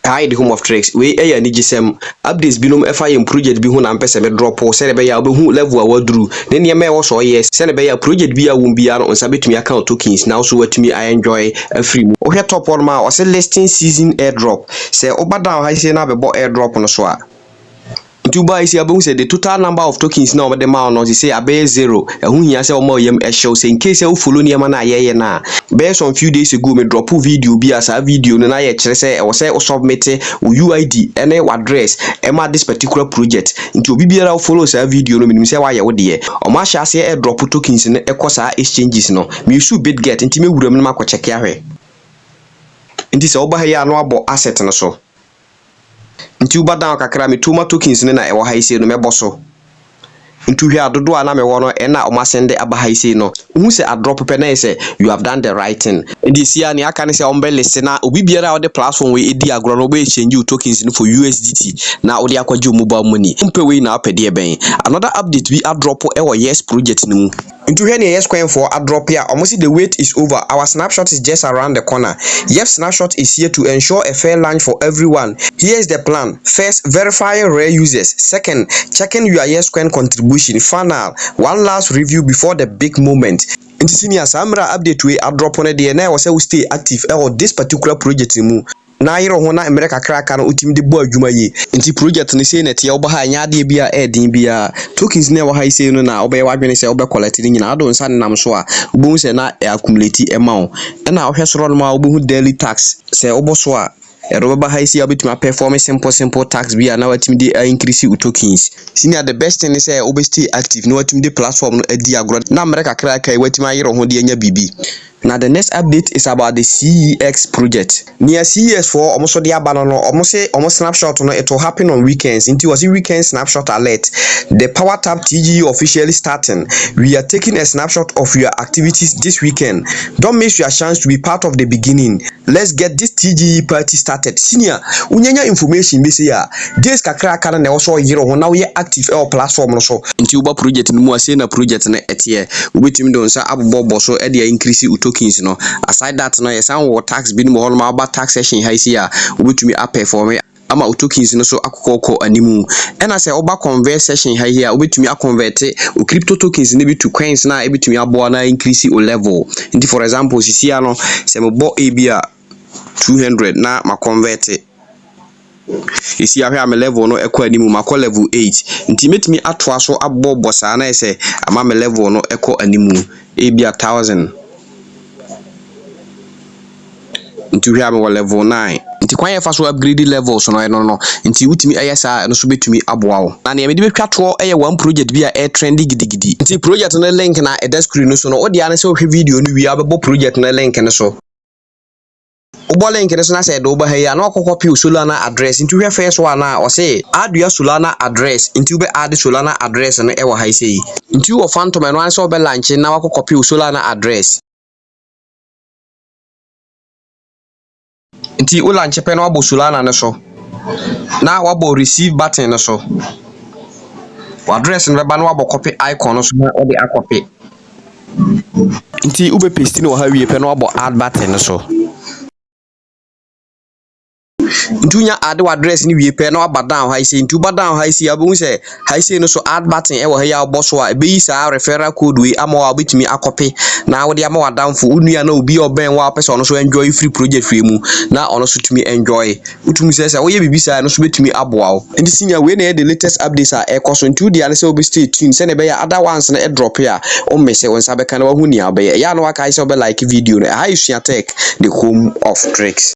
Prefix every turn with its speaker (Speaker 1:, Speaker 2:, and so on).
Speaker 1: Hi, the home of tricks. We a ni gisem updates binom efa yem project bi ho na mpese me drop o se be ya obehu level a waduru ne ne me wo so yes se be ya project bi a won bia no nsa betumi account tokens now so watumi I enjoy free mu o he top one ma o se listing season airdrop se obada ha se na be bo airdrop no so a Tuba is able say the total number of tokens now the amount no say abe 0 ehun hia say omo yem ehyew say in case you follow niam na ye na based on few days ago me drop video bi as a video no na ye kire say e say submit UID and address ema this particular project into obi biara follow say video no minim say wa ye wo de o ma sha say drop tokens no ekosa exchanges no me use bitget nti me wuram no makoche ahwe nti say oba ha ya no abo asset no so nti uba down kakra me Toma tokens ne na e wo ha ise no meboso nti hwe adodo a na me wo no e na o ma send aba ha ise no hu se a drop pe na say you have done the right thing ndi sia ne aka ne say on be list na obi biara o de platform we edi agro no be exchange you tokens no for USDT na o de akwaje mobile money mpe we na apede e ben another update we a drop e wo yes project no mu into here near YesCoin for a drop here. Almost the wait is over. Our snapshot is just around the corner. Yes, snapshot is here to ensure a fair launch for everyone. Here is the plan. First, verify rare users. Second, checking your YesCoin contribution. Final, one last review before the big moment. Into senior Samra update we a drop on the DNA was stay active or this particular project mu. Na yiro ho na America kraka no utim de bo adwuma yi nti project ne sei na tie oba ha nya de bia edin bia tokens ne wo ha sei no na oba wadwene sei oba collect ni nyina ado nsa nam so a obo se na accumulate amount na ohwe soro no ma obo daily tax se obo so a eroba ha sei obetuma perform simple tax bia na watim de increase u tokens senior the best thing is say obo stay active no watim de platform no adi agro na America kraka watima yiro ho de anya bibi. Now the next update is about the CEX project. Near CEX for almost the abandon almost snapshot no it will happen on weekends. Until was a weekend snapshot alert. The Power Tab TGE officially starting. We are taking a snapshot of your activities this weekend. Don't miss your chance to be part of the beginning. Let's get this TGE party started. Senior, unyanya information be say this kakra kana na also yiro ho na we active our platform no so. Until uba project no mu ase na project na etie. Ubetimi don sa abobo so e dey increase tokens no aside that no yes and what tax bi no mo ma ba tax section ha isi a obetumi perform ama tokens no so akokoko animu and as oba convert session ha here obetumi convert o crypto tokens ne bi to coins na ebetumi abo na increase o level nti for example sisi ano se mo bo e bia 200 na ma convert isi ahwe am level no ekọ animu makọ level 8 nti metumi atoa so abo bosa na ese ama me level no ekọ animu e bia 1000 nti we am level 9 nti kwan ye fa so upgrade levels no nti wutimi ayesa no so betumi aboa wo na ne me de betwa to eye one project bi a trendy gidigidi nti project no link na e screen no so no odi ane se wo hwe video no wi abebo project no link no so obo link no so na se do ba ha ya na okokopy Solana address nti hwe first one na o se add your Solana address nti ube add Solana address no e wo ha sei nti wo phantom no an se obe launch na wakokopy Solana address nti o launch pe na wabo Solana ne so na wabo receive button ne so wa address no be na wabo copy icon no so na o de akopy nti ube paste no ha wie pe na wabo add button ne so ntunya add address ni wie pe na waba down ha ise ntu ba down ha ise abu se ha ise no so add button e wo ha ya obo so a be yi sa referral code we ama wa betumi akopy na wo de ama wa down for unua na obi oben wa person no so enjoy free project free mu na ono so tumi enjoy utumi se wo ye bibisa no so betumi aboa wo ndi senior we na the latest updates a e koso ntu dia na se obi stay tuned se na be ya other ones na e drop ya o mese won sa be kan wa hu ni abe ya no aka ise obe like video na ha isua tech the home of tricks.